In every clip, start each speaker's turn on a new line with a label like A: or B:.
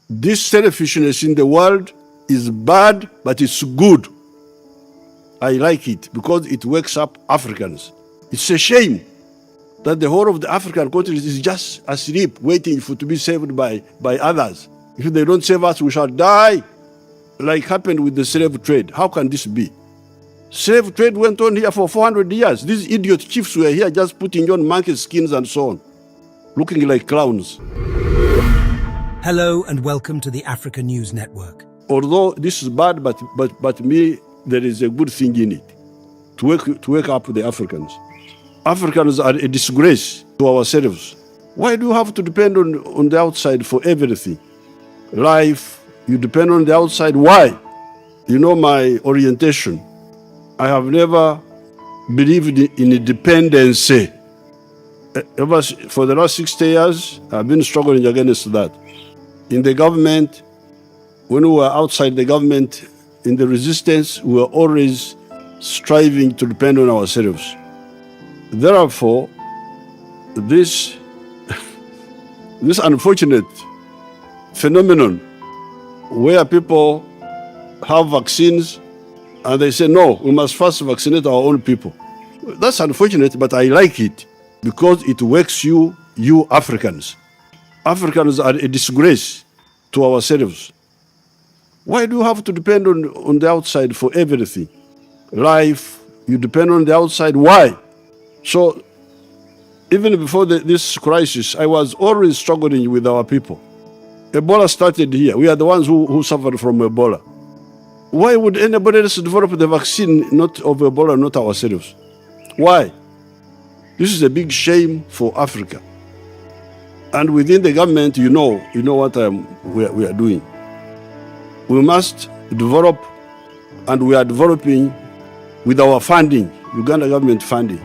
A: This selfishness in the world is bad, but it's good. I like it because it wakes up Africans. It's a shame that the whole of the African continent is just asleep, waiting to be saved by others. If they don't save us, we shall die, like happened with the slave trade. How can this be? Slave trade went on here for 400 years. These idiot chiefs were here just putting on monkey skins and so on, looking like clowns.
B: Hello and welcome to the Africa News Network.
A: Although this is bad, but me, there is a good thing in it, to wake up the Africans. Africans are a disgrace to ourselves. Why do you have to depend on the outside for everything? Life, you depend on the outside. Why? You know my orientation. I have never believed in independence. For the last 60 years, I've been struggling against that. In the government, when we were outside the government, in the resistance, we were always striving to depend on ourselves. Therefore, this unfortunate phenomenon where people have vaccines and they say, no, we must first vaccinate our own people. That's unfortunate, but I like it because it wakes you Africans. Africans are a disgrace to ourselves. Why do you have to depend on the outside for everything? Life, you depend on the outside. Why? So, even before this crisis, I was always struggling with our people. Ebola started here. We are the ones who suffered from Ebola. Why would anybody else develop the vaccine not of Ebola, not ourselves? Why? This is a big shame for Africa. And within the government, you know what we are doing. We must develop, and we are developing with our funding, Uganda government funding,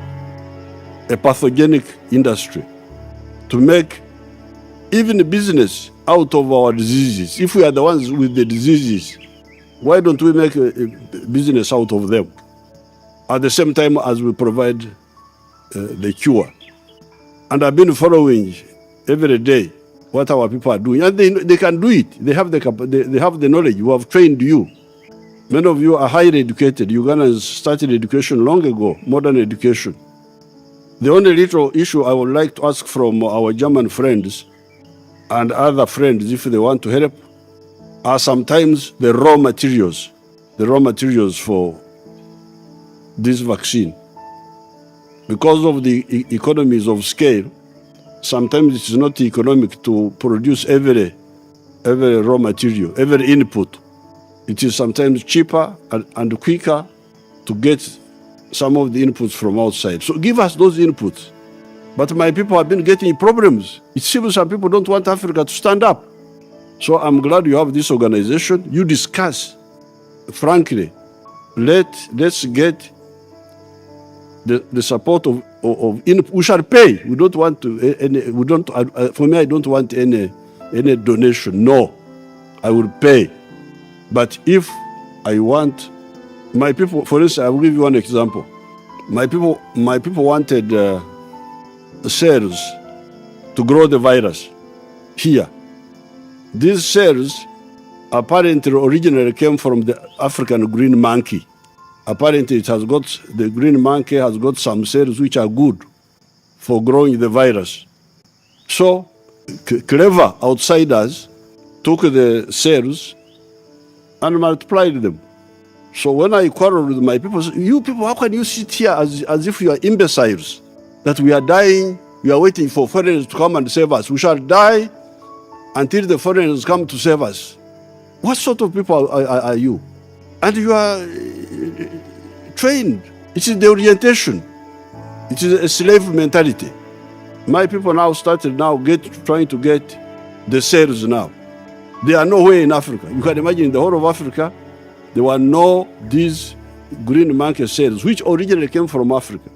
A: a pathogenic industry to make even a business out of our diseases. If we are the ones with the diseases, why don't we make a business out of them at the same time as we provide the cure? And I've been following every day what our people are doing, and they can do it. They have the knowledge. We have trained you. Many of you are highly educated. Ugandans started education long ago, modern education. The only little issue I would like to ask from our German friends and other friends, if they want to help, are sometimes the raw materials for this vaccine. Because of the economies of scale, sometimes it is not economic to produce every raw material, every input. It is sometimes cheaper and quicker to get some of the inputs from outside. So give us those inputs. But my people have been getting problems. It seems some people don't want Africa to stand up. So I'm glad you have this organization. You discuss, frankly. Let's get the support of input. We shall pay. We don't want to. For me, I don't want any donation. No, I will pay. But if I want my people, for instance, I will give you one example. My people wanted cells to grow the virus here. These cells apparently originally came from the African green monkey. Apparently the green monkey has got some cells which are good for growing the virus. So clever outsiders took the cells and multiplied them. So when I quarreled with my people, you people, how can you sit here as if you are imbeciles? That we are dying, we are waiting for foreigners to come and save us. We shall die until the foreigners come to save us. What sort of people are you? And you are trained. It is the orientation. It is a slave mentality. My people now started trying to get the cells now. They are nowhere in Africa. You can imagine in the whole of Africa, there were no these green monkey cells, which originally came from Africa.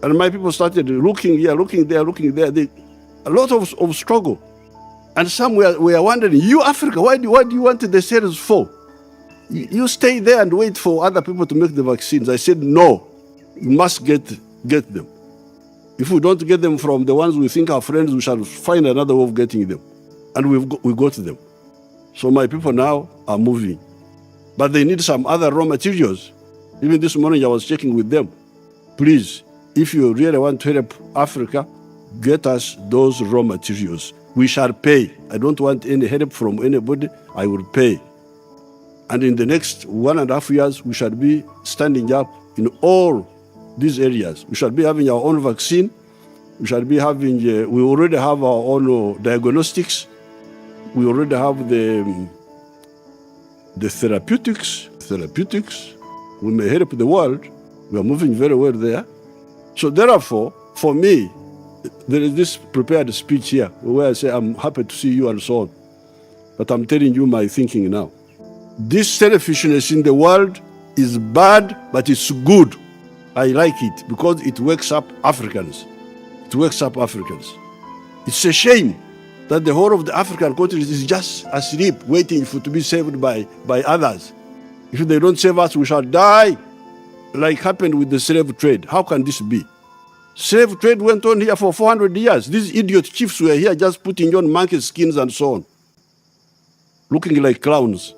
A: And my people started looking here, looking there, looking there. A lot of struggle. And some were wondering, you Africa, why do you want the cells for? You stay there and wait for other people to make the vaccines. I said, no, you must get them. If we don't get them from the ones we think are friends, we shall find another way of getting them. And we got them. So my people now are moving. But they need some other raw materials. Even this morning I was checking with them. Please, if you really want to help Africa, get us those raw materials. We shall pay. I don't want any help from anybody. I will pay. And in the next 1.5 years, we shall be standing up in all these areas. We shall be having our own vaccine. We shall be having, we already have our own diagnostics. We already have the therapeutics. We may help the world. We are moving very well there. So therefore, for me, there is this prepared speech here where I say, I'm happy to see you and so on. But I'm telling you my thinking now. This selfishness in the world is bad, but it's good. I like it because it wakes up Africans. It wakes up Africans. It's a shame that the whole of the African countries is just asleep, waiting to be saved by others. If they don't save us, we shall die, like happened with the slave trade. How can this be? Slave trade went on here for 400 years. These idiot chiefs were here just putting on monkey skins and so on, looking like clowns.